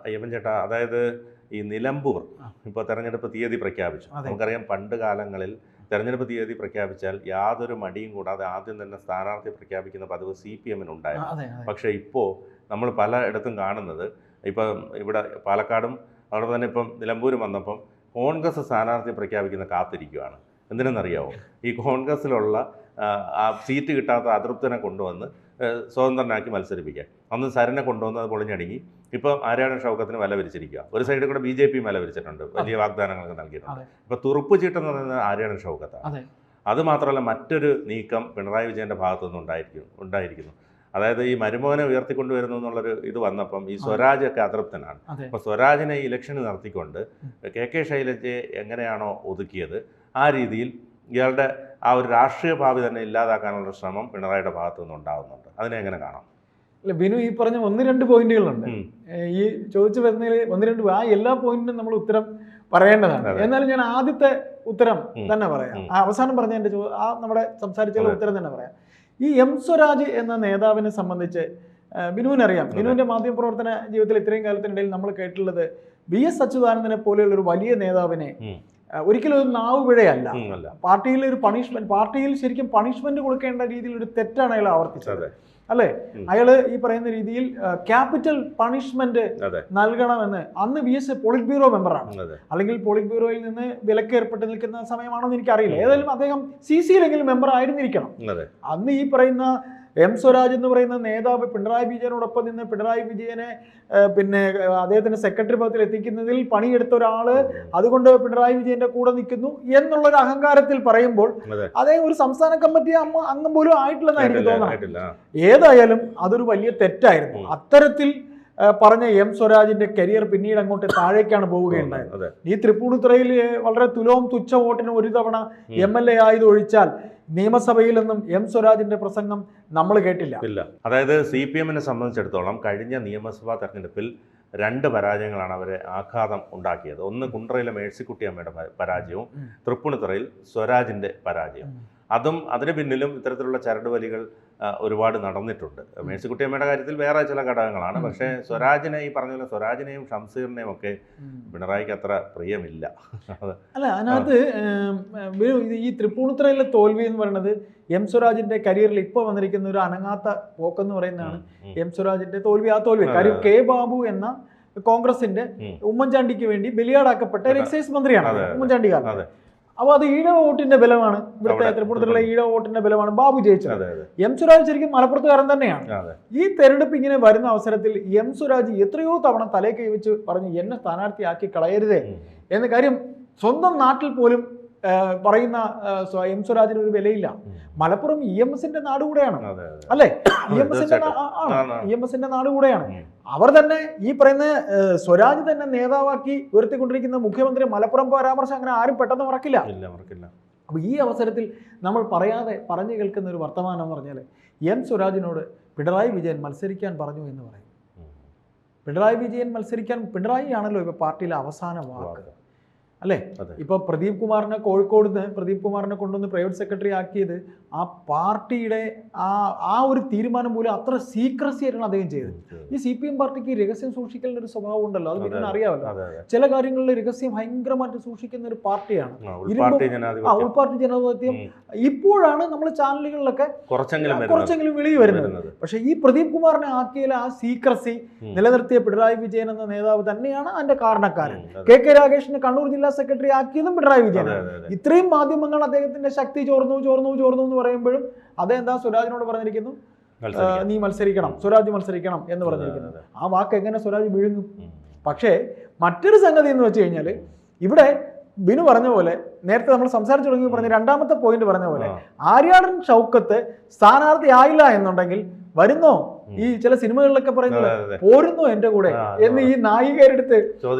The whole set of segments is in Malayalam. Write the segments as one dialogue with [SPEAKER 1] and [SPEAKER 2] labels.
[SPEAKER 1] അയ്യപ്പൻ ചേട്ടാ, അതായത് ഈ നിലമ്പൂർ ഇപ്പോൾ തെരഞ്ഞെടുപ്പ് തീയതി പ്രഖ്യാപിച്ചു. നമുക്കറിയാം പണ്ട് കാലങ്ങളിൽ തെരഞ്ഞെടുപ്പ് തീയതി പ്രഖ്യാപിച്ചാൽ യാതൊരു മടിയും കൂടാതെ ആദ്യം തന്നെ സ്ഥാനാർത്ഥി പ്രഖ്യാപിക്കുന്ന പതിവ് CPM-നുണ്ടായിരുന്നു. പക്ഷേ ഇപ്പോൾ നമ്മൾ പലയിടത്തും കാണുന്നത്, ഇപ്പം ഇവിടെ പാലക്കാടും അവിടെ തന്നെ ഇപ്പം നിലമ്പൂരും വന്നപ്പം കോൺഗ്രസ് സ്ഥാനാർത്ഥി പ്രഖ്യാപിക്കുന്ന കാത്തിരിക്കുകയാണ്. എന്തിനെന്നറിയാമോ? ഈ കോൺഗ്രസ്സിലുള്ള ആ സീറ്റ് കിട്ടാത്ത അതൃപ്തനെ കൊണ്ടുവന്ന് സ്വതന്ത്രനാക്കി മത്സരിപ്പിക്കാൻ. അന്ന് സരനെ കൊണ്ടുവന്ന് അത് പൊളിഞ്ഞടുങ്ങി. ഇപ്പം ആര്യാടൻ ഷൗക്കത്തിന് വില വിരിച്ചിരിക്കുക. ഒരു സൈഡിൽ കൂടെ BJP വില വിരിച്ചിട്ടുണ്ട്, വലിയ വാഗ്ദാനങ്ങളൊക്കെ നൽകിയിട്ടുണ്ട്. ഇപ്പോൾ തുറുപ്പ് ചീട്ടെന്ന് പറയുന്നത് ആര്യാടൻ ഷൗക്കത്താണ്. അത് മാത്രമല്ല, മറ്റൊരു നീക്കം പിണറായി വിജയൻ്റെ ഭാഗത്തുനിന്ന് ഉണ്ടായിരിക്കുന്നു. അതായത് ഈ മരുമോനെ ഉയർത്തിക്കൊണ്ടുവരുന്നു എന്നുള്ളൊരു ഇത് വന്നപ്പം ഈ സ്വരാജൊക്കെ അതൃപ്തനാണ്. അപ്പോൾ സ്വരാജിനെ ഇലക്ഷന് നടത്തിക്കൊണ്ട് KK ശൈലജയെ എങ്ങനെയാണോ ഒതുക്കിയത് ആ രീതിയിൽ ഇയാളുടെ ആ ഒരു രാഷ്ട്രീയ ഭാവി തന്നെ ഇല്ലാതാക്കാനുള്ള ശ്രമം പിണറായിയുടെ ഭാഗത്തു നിന്ന് ഉണ്ടാകുന്നുണ്ട്. അതിനെ എങ്ങനെ കാണാം?
[SPEAKER 2] അല്ല ബിനു, ഈ പറഞ്ഞ 1-2 പോയിന്റുകളുണ്ട്. ഈ ചോദിച്ചു വരുന്നതിൽ 1-2 ആ എല്ലാ പോയിന്റിനും നമ്മൾ ഉത്തരം പറയേണ്ടതാണ്. എന്നാലും ഞാൻ ആദ്യത്തെ ഉത്തരം തന്നെ പറയാം. അവസാനം പറഞ്ഞ എൻ്റെ നമ്മുടെ സംസാരിച്ചുള്ള ഉത്തരം തന്നെ പറയാം. ഈ M സ്വരാജ് എന്ന നേതാവിനെ സംബന്ധിച്ച് ബിനുവിനറിയാം. ബിനുവിൻ്റെ മാധ്യമപ്രവർത്തന ജീവിതത്തിൽ ഇത്രയും കാലത്തിനിടയിൽ നമ്മൾ കേട്ടിട്ടുള്ളത് VS അച്യുതാനന്ദനെ പോലെയുള്ള ഒരു വലിയ നേതാവിനെ ഒരിക്കലും ഒരു നാവ് പിഴയല്ല, പാർട്ടിയിൽ ഒരു പണിഷ്മെന്റ്, പാർട്ടിയിൽ ശരിക്കും പണിഷ്മെന്റ് കൊടുക്കേണ്ട രീതിയിൽ ഒരു തെറ്റാണ് അയാൾ ആവർത്തിച്ചത്, അല്ലേ? അയാള് ഈ പറയുന്ന രീതിയിൽ ക്യാപിറ്റൽ പണിഷ്മെന്റ് നൽകണമെന്ന് അന്ന് VS പോളിറ്റ് ബ്യൂറോ മെമ്പറാണ്, അല്ലെങ്കിൽ പോളിറ്റ് ബ്യൂറോയിൽ നിന്ന് വിലക്ക് ഏർപ്പെട്ട് നിൽക്കുന്ന സമയമാണെന്ന് എനിക്കറിയില്ല. ഏതായാലും അദ്ദേഹം CCയിലെങ്കിലും മെമ്പർ ആയിരുന്നിരിക്കണം. അന്ന് ഈ പറയുന്ന M സ്വരാജ് എന്ന് പറയുന്ന നേതാവ് പിണറായി വിജയനോടൊപ്പം നിന്ന് പിണറായി വിജയനെ പിന്നെ അദ്ദേഹത്തിന്റെ സെക്രട്ടറി പദത്തിൽ എത്തിക്കുന്നതിൽ പണിയെടുത്ത ഒരാള്, അതുകൊണ്ട് പിണറായി വിജയന്റെ കൂടെ നിൽക്കുന്നു എന്നുള്ളൊരു അഹങ്കാരത്തിൽ പറയുമ്പോൾ അദ്ദേഹം ഒരു സംസ്ഥാന കമ്മിറ്റി അംഗം പോലും ആയിട്ടില്ലെന്നാണ് എനിക്ക് തോന്നുന്നത്. ഏതായാലും അതൊരു വലിയ തെറ്റായിരുന്നു. അത്തരത്തിൽ പറഞ്ഞ M സ്വരാജിന്റെ കരിയർ പിന്നീട് അങ്ങോട്ട് താഴേക്കാണ് പോവുകയുണ്ടായത്. ഈ തൃപ്പൂണിത്തുറയിൽ വളരെ തുച്ഛ വോട്ടിന് ഒരു തവണ MLA ആയത് ഒഴിച്ചാൽ നിയമസഭയിൽ നിന്നും M സ്വരാജിന്റെ പ്രസംഗം നമ്മൾ കേട്ടില്ല.
[SPEAKER 1] അതായത് CPM-നെ സംബന്ധിച്ചിടത്തോളം കഴിഞ്ഞ നിയമസഭാ തെരഞ്ഞെടുപ്പിൽ 2 പരാജയങ്ങളാണ് അവരെ ആഘാതം ഉണ്ടാക്കിയത്. ഒന്ന് കുണ്ടറയിലെ മേഴ്സിക്കുട്ടി അമ്മയുടെ പരാജയവും തൃപ്പൂണിത്തുറയിൽ സ്വരാജിന്റെ പരാജയം. അതിന് പിന്നിലും ഇത്തരത്തിലുള്ള ചരടുവലികൾ ഒരുപാട് നടന്നിട്ടുണ്ട്. മേഴ്സിക്കുട്ടിയമ്മയുടെ കാര്യത്തിൽ വേറെ ചില ഘടകങ്ങളാണ്. പക്ഷേ സ്വരാജിനെ, ഈ പറഞ്ഞ പോലെ സ്വരാജിനെയും ഷംസീറിനെയും ഒക്കെ പിണറായിക്ക് അത്ര പ്രിയമില്ല.
[SPEAKER 2] അല്ല, അതിനകത്ത് ഈ തൃപ്പൂണിത്തുറയിലെ തോൽവി എന്ന് പറയുന്നത് M സ്വരാജിന്റെ കരിയറിൽ ഇപ്പോൾ വന്നിരിക്കുന്ന ഒരു അനങ്ങാത്ത പോക്കെന്ന് പറയുന്നതാണ് M സ്വരാജിന്റെ തോൽവി. ആ തോൽവി കാര്യം K ബാബു എന്ന കോൺഗ്രസിന്റെ ഉമ്മൻചാണ്ടിക്ക് വേണ്ടി ബലിയാടാക്കപ്പെട്ട ഒരു എക്സൈസ് മന്ത്രിയാണ് ഉമ്മൻചാണ്ടി കാലത്ത്. അപ്പോൾ അത് ഈഴവ വോട്ടിന്റെ ബലമാണ്, ഇവിടുത്തെ തൃപ്പൂണിത്തുറയിലെ ഈഴവ വോട്ടിന്റെ ബലമാണ് ബാബു ജയിച്ചത്. M സ്വരാജ് ശരിക്കും മലപ്പുറത്തുകാരൻ തന്നെയാണ്. ഈ തെരഞ്ഞെടുപ്പ് ഇങ്ങനെ വരുന്ന അവസരത്തിൽ M സ്വരാജ് എത്രയോ തവണ തലേ കൈവച്ച് പറഞ്ഞു എന്നെ സ്ഥാനാർത്ഥിയാക്കി കളയരുതേ എന്ന കാര്യം സ്വന്തം നാട്ടിൽ പോലും പറയുന്ന M സ്വരാജിന് ഒരു വിലയില്ല. മലപ്പുറം EMSന്റെ നാട് കൂടെയാണ്, അല്ലേ? EMSന്റെ നാട് കൂടെയാണ്. അവർ തന്നെ ഈ പറയുന്ന സ്വരാജ് തന്നെ നേതാവാക്കി ഉയർത്തിക്കൊണ്ടിരിക്കുന്ന മുഖ്യമന്ത്രി മലപ്പുറം പരാമർശം അങ്ങനെ ആരും പെട്ടെന്ന് മറക്കില്ല. അപ്പൊ ഈ അവസരത്തിൽ നമ്മൾ പറയാതെ പറഞ്ഞു കേൾക്കുന്ന ഒരു വർത്തമാനം എന്ന് പറഞ്ഞാൽ M സ്വരാജിനോട് പിണറായി വിജയൻ മത്സരിക്കാൻ പറഞ്ഞു എന്ന് പറയും. പിണറായി വിജയൻ മത്സരിക്കാൻ, പിണറായി ആണല്ലോ ഇപ്പൊ പാർട്ടിയിലെ അവസാന വാക്ക്, അല്ലേ? ഇപ്പൊ പ്രദീപ് കുമാറിനെ കോഴിക്കോട് നിന്ന് പ്രദീപ് കുമാറിനെ കൊണ്ടുവന്ന് പ്രൈവറ്റ് സെക്രട്ടറി ആക്കിയത് ആ പാർട്ടിയുടെ ആ ഒരു തീരുമാനം പോലും അത്ര സീക്രസി ആയിട്ടാണ് അദ്ദേഹം ചെയ്തത്. ഈ CPM പാർട്ടിക്ക് രഹസ്യം സൂക്ഷിക്കുന്ന ഒരു സ്വഭാവം ഉണ്ടല്ലോ, അത് പിന്നെ അറിയാമല്ലോ. ചില കാര്യങ്ങളിൽ രഹസ്യം ഭയങ്കരമായിട്ട് സൂക്ഷിക്കുന്ന ഒരു പാർട്ടിയാണ് ഉൾപാർട്ടി ജനാധിപത്യം. ഇപ്പോഴാണ് നമ്മൾ ചാനലുകളിലൊക്കെ കുറച്ചെങ്കിലും വെളിയിൽ വരുന്നത്. പക്ഷെ ഈ പ്രദീപ് കുമാറിനെ ആക്കിയാൽ ആ സീക്രസി നിലനിർത്തിയ പിണറായി വിജയൻ എന്ന നേതാവ് തന്നെയാണ് അതിന്റെ കാരണക്കാരൻ. KK രാഗേഷിനെ കണ്ണൂർ ജില്ലാ സെക്രട്ടറി ആക്കിയതും പിണറായി വിജയനാണ്. ഇത്രയും മാധ്യമങ്ങൾ അദ്ദേഹത്തിന്റെ ശക്തി ചോർന്നു എന്ന് പറയുമ്പോഴും അദ്ദേഹം എന്താ സ്വരാജിനോട് പറഞ്ഞിരിക്കുന്നു, നീ മത്സരിക്കണം, സ്വരാജ് മത്സരിക്കണം എന്ന് പറഞ്ഞിരിക്കുന്നു. ആ വാക്ക് എങ്ങനെ സ്വരാജ് വീഴുന്നു? പക്ഷേ മറ്റൊരു സംഗതി എന്ന് വെച്ച് കഴിഞ്ഞാൽ ഇവിടെ ബിനു പറഞ്ഞ പോലെ, നേരത്തെ നമ്മൾ സംസാരിച്ചു തുടങ്ങി പറഞ്ഞ രണ്ടാമത്തെ പോയിന്റ് പറഞ്ഞ പോലെ, ആര്യാടൻ ഷൗക്കത്ത് സ്ഥാനാർത്ഥി ആയില്ല എന്നുണ്ടെങ്കിൽ വരുന്നോ ഈ ചില സിനിമകളിലൊക്കെ പറയുന്നത് പോരുന്നോ എന്റെ കൂടെ എന്ന് ഈ നായികരെടുത്ത്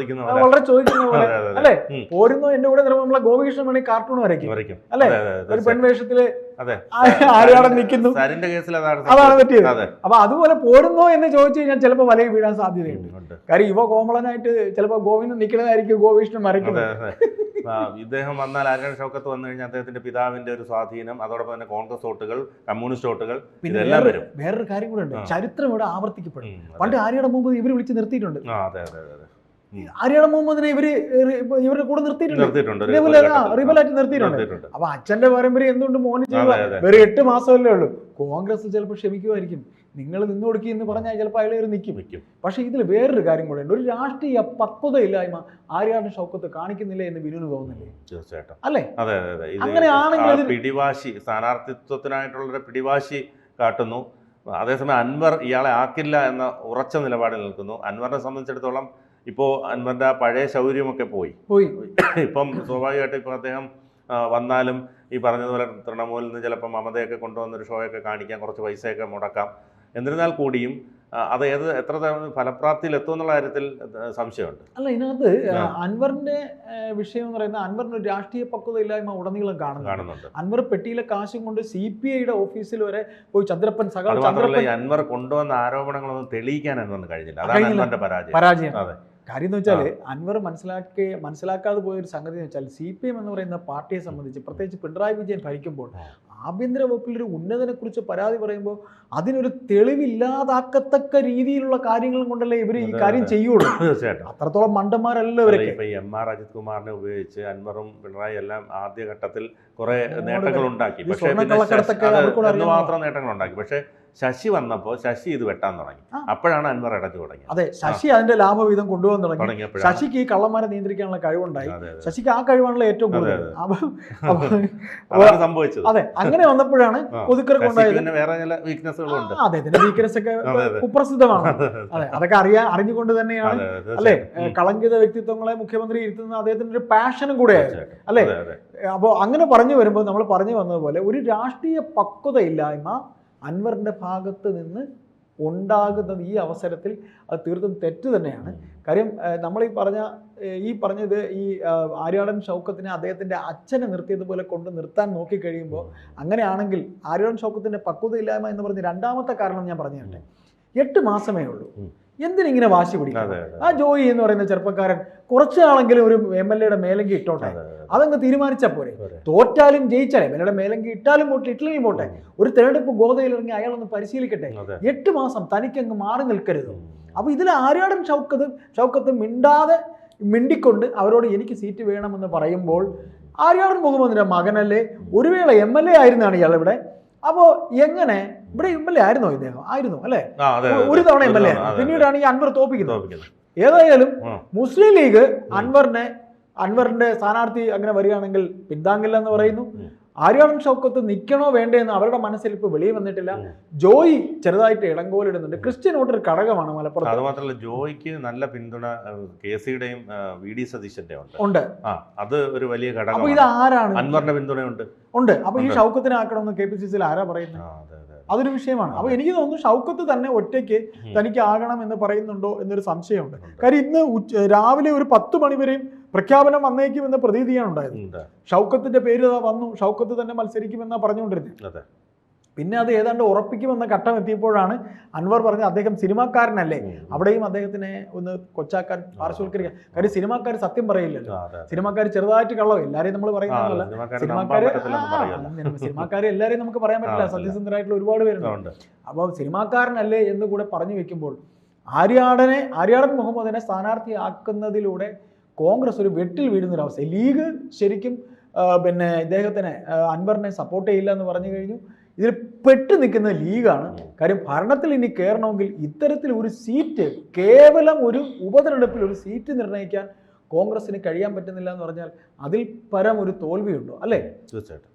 [SPEAKER 2] വളരെ ചോദിക്കുന്ന പോലെ, അല്ലെ? പോരുന്നോ എന്റെ കൂടെ നമ്മളെ ഗോപികൃഷ്ണൻ വേണമെങ്കിൽ കാർട്ടൂൺ വരയ്ക്കും, അല്ലെ? ഒരു പെൺവേഷത്തില് ആര്യാടൻ നിൽക്കുന്നു, അതാണ് പറ്റിയത്. അപ്പൊ അതുപോലെ പോരുന്നോ എന്ന് ചോദിച്ചു കഴിഞ്ഞാൽ ചിലപ്പോൾ വലയിൽ വീഴാൻ സാധ്യതയുണ്ട്. കാര്യം യുവ കോമളനായിട്ട് ചിലപ്പോൾ ഗോവിന്ദൻ നിൽക്കുന്നതായിരിക്കും ഗോപികൃഷ്ണൻ മരയ്ക്കുന്നത്.
[SPEAKER 1] ഇദ്ദേഹം വന്നാൽ ആര്യാടൻ ഷൗക്കത്ത് വന്നു കഴിഞ്ഞാൽ അദ്ദേഹത്തിന്റെ പിതാവിന്റെ ഒരു സ്വാധീനം, അതോടൊപ്പം തന്നെ കോൺഗ്രസ് വോട്ടുകൾ, കമ്മ്യൂണിസ്റ്റ് വോട്ടുകൾ, ഇതെല്ലാം വരും.
[SPEAKER 2] വേറൊരു കാര്യം കൂടെ ഉണ്ട്, ചരിത്രം ഇവിടെ ആവർത്തിക്കപ്പെടും. പണ്ട് ആര്യാടൻ മുഹമ്മദ് ഇവർ വിളിച്ച് നിർത്തിയിട്ടുണ്ട്.
[SPEAKER 1] അതെ അതെ അതെ.
[SPEAKER 2] ആര്യാടൻ മുഹമ്മദിനെ ഇവരുടെ കൂടെ നിർത്തിയിട്ടുണ്ട്, റിബലായിട്ട് നിർത്തിയിട്ടുണ്ട്. അപ്പൊ അച്ഛന്റെ പാരമ്പര്യം എന്തുകൊണ്ട് മോന് ചെയ്യുക? വെറും 8 മാസമല്ലേ ഉള്ളൂ. കോൺഗ്രസ് ചിലപ്പോൾ ക്ഷമിക്കുമായിരിക്കും, നിങ്ങൾ നിന്ന് കൊടുക്കുക എന്ന് പറഞ്ഞാൽ ചിലപ്പോൾ അയാൾ നിൽക്കും. പക്ഷേ ഇതിൽ വേറൊരു കാര്യം കൂടെ ഉണ്ട്. ഒരു രാഷ്ട്രീയ പക്വതയില്ലായ്മ ആര്യാടൻ ഷൗക്കത്ത് കാണിക്കുന്നില്ല എന്ന് ബിനുവിന് തോന്നുന്നില്ലേ?
[SPEAKER 1] തീർച്ചയായിട്ടും
[SPEAKER 2] അല്ലേ?
[SPEAKER 1] അതെ അതെ അതെ.
[SPEAKER 2] അങ്ങനെയാണെങ്കിൽ
[SPEAKER 1] പിടിവാശി, സ്ഥാനാർത്ഥിത്വത്തിനായിട്ടുള്ളൊരു പിടിവാശി കാട്ടുന്നു. അതേസമയം അൻവർ ഇയാളെ ആക്കില്ല എന്ന ഉറച്ച നിലപാടിൽ നിൽക്കുന്നു. അൻവറിനെ സംബന്ധിച്ചിടത്തോളം ഇപ്പോൾ അൻവറിൻ്റെ പഴയ ശൗര്യമൊക്കെ പോയി. ഇപ്പം സ്വാഭാവികമായിട്ടും ഇപ്പോൾ അദ്ദേഹം വന്നാലും ഈ പറഞ്ഞതുപോലെ തൃണമൂലിൽ നിന്ന് ചിലപ്പോൾ മമതയൊക്കെ കൊണ്ടുവന്നൊരു ഷോയൊക്കെ കാണിക്കാം, കുറച്ച് പൈസയൊക്കെ മുടക്കാം. എന്നിരുന്നാൽ കൂടിയും അത് എത്ര ഫലപ്രാപ്തിയിൽ എത്തുമെന്നുള്ള കാര്യത്തിൽ സംശയമുണ്ട്.
[SPEAKER 2] അല്ല, ഇതിനകത്ത് അൻവറിന്റെ വിഷയം എന്ന് പറയുന്നത് അൻവറിന് ഒരു രാഷ്ട്രീയ പക്വത ഇല്ലായ്മ ഉടനീളം കാണുന്നുണ്ട്. അൻവർ പെട്ടിയിലെ കാശും കൊണ്ട് CPIയുടെ ഓഫീസിൽ വരെ പോയി ചന്ദ്രപ്പൻ
[SPEAKER 1] അൻവർ കൊണ്ടുവന്ന ആരോപണങ്ങളൊന്നും തെളിയിക്കാൻ അൻവറിന് കഴിഞ്ഞില്ല. അതാണ് അൻവറിന്റെ പരാജയം. അതെ.
[SPEAKER 2] കാര്യം എന്ന് വെച്ചാൽ അൻവർ മനസ്സിലാക്കാതെ പോയൊരു സംഗതി എന്ന് വെച്ചാൽ CPM എന്ന് പറയുന്ന പാർട്ടിയെ സംബന്ധിച്ച്, പ്രത്യേകിച്ച് പിണറായി വിജയൻ ഭരിക്കുമ്പോൾ ആഭ്യന്തര വകുപ്പിൽ ഒരു ഉന്നതനെ കുറിച്ച് പരാതി പറയുമ്പോൾ അതിനൊരു തെളിവില്ലാതാക്കത്തക്ക രീതിയിലുള്ള കാര്യങ്ങളും കൊണ്ടല്ലേ ഇവർ ഈ കാര്യം ചെയ്യുള്ളൂ.
[SPEAKER 1] തീർച്ചയായിട്ടും
[SPEAKER 2] അത്രത്തോളം മണ്ടന്മാരല്ല ഇവരൊക്കെ.
[SPEAKER 1] ഇപ്പൊ MR അജിത് കുമാറിനെ ഉപയോഗിച്ച് അൻവറും പിണറായി എല്ലാം ആദ്യഘട്ടത്തിൽ കുറെ നേട്ടങ്ങൾ ഉണ്ടാക്കി. പക്ഷേ മാത്രം നേട്ടങ്ങൾ ഉണ്ടാക്കി. പക്ഷേ ശശി വന്നപ്പോൾ ശശി ഇത് വെട്ടാൻ തുടങ്ങി. അപ്പോഴാണ് അൻവർ ഇടഞ്ഞു തുടങ്ങിയത്.
[SPEAKER 2] അതെ, ശശി അതിന്റെ ലാഭവിധം കൊണ്ടുവന്ന് തുടങ്ങി. ശശിക്ക് ഈ കള്ളന്മാരെ നിയന്ത്രിക്കാനുള്ള കഴിവുണ്ടായി. ശശിക്ക് ആ കഴിവാണല്ലോ ഏറ്റവും കൂടുതൽ
[SPEAKER 1] സംഭവിച്ചത്.
[SPEAKER 2] അതെ, അങ്ങനെ വന്നപ്പോഴാണ് കൊതുക്കർക്ക് ഉണ്ടായത്.
[SPEAKER 1] വേറെ ചില വീക്ക്നെസ്സുകളുണ്ട്.
[SPEAKER 2] അദ്ദേഹത്തിന്റെ വീക്ക്നെസ് ഒക്കെ കുപ്രസിദ്ധമാണ്. അതെ, അതൊക്കെ അറിഞ്ഞുകൊണ്ട് തന്നെയാണ് അല്ലെ കളങ്കിത വ്യക്തിത്വങ്ങളെ മുഖ്യമന്ത്രി ഇരുത്തുന്ന അദ്ദേഹത്തിന്റെ ഒരു പാഷനും കൂടെയായിരുന്നു അല്ലെ. അപ്പോൾ അങ്ങനെ പറഞ്ഞു വരുമ്പോൾ നമ്മൾ പറഞ്ഞു വന്നതുപോലെ ഒരു രാഷ്ട്രീയ പക്വതയില്ലായ്മ അൻവറിന്റെ ഭാഗത്ത് നിന്ന് ഉണ്ടാകുന്നത് ഈ അവസരത്തിൽ അത് തീർത്തും തെറ്റ് തന്നെയാണ്. കാര്യം നമ്മൾ ഈ പറഞ്ഞത് ഈ ആര്യാടൻ ഷൗക്കത്തിനെ അദ്ദേഹത്തിന്റെ അച്ഛനെ നിർത്തിയതുപോലെ കൊണ്ട് നിർത്താൻ നോക്കിക്കഴിയുമ്പോൾ, അങ്ങനെയാണെങ്കിൽ ആര്യാടൻ ഷൗക്കത്തിന്റെ പക്വതയില്ലായ്മ എന്ന് പറഞ്ഞ് രണ്ടാമത്തെ കാരണം ഞാൻ പറഞ്ഞു തരട്ടെ. 8 മാസമേ ഉള്ളൂ, എന്തിനിങ്ങനെ വാശി പിടിക്കും? ആ ജോയി എന്ന് പറയുന്ന ചെറുപ്പക്കാരൻ കുറച്ച് നാളെങ്കിലും ഒരു MLA മേലങ്കി ഇട്ടോട്ടെ, അതങ്ങ് തീരുമാനിച്ചാൽ പോരെ. തോറ്റാലും ജയിച്ചാലേ MLA മേലങ്കി ഇട്ടാലും പോട്ടെ, ഇട്ടില്ലെങ്കിൽ പോട്ടെ, ഒരു തെരഞ്ഞെടുപ്പ് ഗോതയിലിറങ്ങി അയാളൊന്ന് പരിശീലിക്കട്ടെ. 8 മാസം തനിക്കങ്ങ് മാറി നിൽക്കരുത്. അപ്പൊ ഇതിൽ ആര്യാടൻ ഷൗക്കത്ത് മിണ്ടിക്കൊണ്ട് അവരോട് എനിക്ക് സീറ്റ് വേണമെന്ന് പറയുമ്പോൾ, ആര്യാടൻ മുഹമ്മദിന്റെ മകനല്ലേ, ഒരു വേള MLA ആയിരുന്നാണ് ഇയാൾ ഇവിടെ. അപ്പോൾ എങ്ങനെ ഇവിടെ MLA ആയിരുന്നോ ഇദ്ദേഹം? ആയിരുന്നു അല്ലേ, ഒരു തവണ MLA ആയിരുന്നു. പിന്നീടാണ് ഈ അൻവർ തോപ്പിക്കുന്നത്. ഏതായാലും മുസ്ലിം ലീഗ് അൻവറിന്റെ സ്ഥാനാർത്ഥി അങ്ങനെ വരികയാണെങ്കിൽ പിന്താങ്ങില്ല എന്ന് പറയുന്നു. ആര്യാടൻ ഷൗക്കത്ത് നിൽക്കണോ വേണ്ടേ എന്ന് അവരുടെ മനസ്സിൽ ഇപ്പോൾ വെളിയിൽ വന്നിട്ടില്ല. ജോയി ചെറുതായിട്ട് ഇടങ്കോലിടുന്നുണ്ട്. ക്രിസ്ത്യൻ വോട്ടർ ഘടകമാണ് മലപ്പുറത്ത്.
[SPEAKER 1] അത് മാത്രമല്ല, ജോയിക്ക് നല്ല പിന്തുണ KCയുടെയും VD സതീശന്റെ ഉണ്ട്. അത് ഒരു വലിയ ഘടകം.
[SPEAKER 2] അപ്പൊ ഇത് ആരാണ്?
[SPEAKER 1] അൻവറിന്റെ പിന്തുണയുണ്ട്.
[SPEAKER 2] അപ്പൊ ഈ ഷൗക്കത്തിനെ ആക്കണമെന്ന് KPCCയിൽ ആരാ പറയുന്നത്? അതൊരു വിഷയമാണ്. അപ്പൊ എനിക്ക് തോന്നുന്നു ഷൗക്കത്ത് തന്നെ ഒറ്റയ്ക്ക് തനിക്ക് ആകണം എന്ന് പറയുന്നുണ്ടോ എന്നൊരു സംശയമുണ്ട്. കാര്യം ഇന്ന് രാവിലെ ഒരു 10 മണി വരെയും പ്രഖ്യാപനം വന്നേക്കുമെന്ന പ്രതീതിയാണ് ഉണ്ടായത്. ഷൗക്കത്തിന്റെ പേര് വന്നു, ഷൗക്കത്ത് തന്നെ മത്സരിക്കുമെന്നാണ് പറഞ്ഞുകൊണ്ടിരുന്നത്. പിന്നെ അത് ഏതാണ്ട് ഉറപ്പിക്കുമെന്ന ഘട്ടം എത്തിയപ്പോഴാണ് അൻവർ പറഞ്ഞത് അദ്ദേഹം സിനിമാക്കാരനല്ലേ, അവിടെയും അദ്ദേഹത്തിനെ ഒന്ന് കൊച്ചാക്കാൻ, പാർശ്വവൽക്കരിക്കാൻ. കാര്യം സിനിമാക്കാർ സത്യം പറയില്ലല്ലോ. സിനിമാക്കാർ ചെറുതായിട്ട് കള്ളോ, എല്ലാരെയും നമ്മൾ പറയുന്നതല്ല. സിനിമാക്കാരെ എല്ലാരെയും നമുക്ക് പറയാൻ പറ്റില്ല, സത്യസന്ധരായിട്ടുള്ള ഒരുപാട് പേരുണ്ട്. അപ്പോൾ സിനിമാക്കാരനല്ലേ എന്ന് കൂടെ പറഞ്ഞു വെക്കുമ്പോൾ ആര്യാടൻ മുഹമ്മദിനെ സ്ഥാനാർത്ഥിയാക്കുന്നതിലൂടെ കോൺഗ്രസ് ഒരു വെട്ടിൽ വീഴുന്നൊരവസ്ഥ. ലീഗ് ശരിക്കും ഇദ്ദേഹത്തിനെ അൻവറിനെ സപ്പോർട്ട് ചെയ്യില്ല എന്ന് പറഞ്ഞു കഴിഞ്ഞു. ഇതിൽ പെട്ടു നിൽക്കുന്ന ലീഗാണ്. കാര്യം ഭരണത്തിൽ ഇനി കയറണമെങ്കിൽ ഇത്തരത്തിൽ ഒരു സീറ്റ്, കേവലം ഒരു ഉപതെരഞ്ഞെടുപ്പിൽ ഒരു സീറ്റ് നിർണ്ണയിക്കാൻ കോൺഗ്രസിന് കഴിയാൻ പറ്റുന്നില്ല എന്ന് പറഞ്ഞാൽ അതിൽ പരം ഒരു തോൽവിയുണ്ടോ അല്ലേ?
[SPEAKER 1] തീർച്ചയായിട്ടും.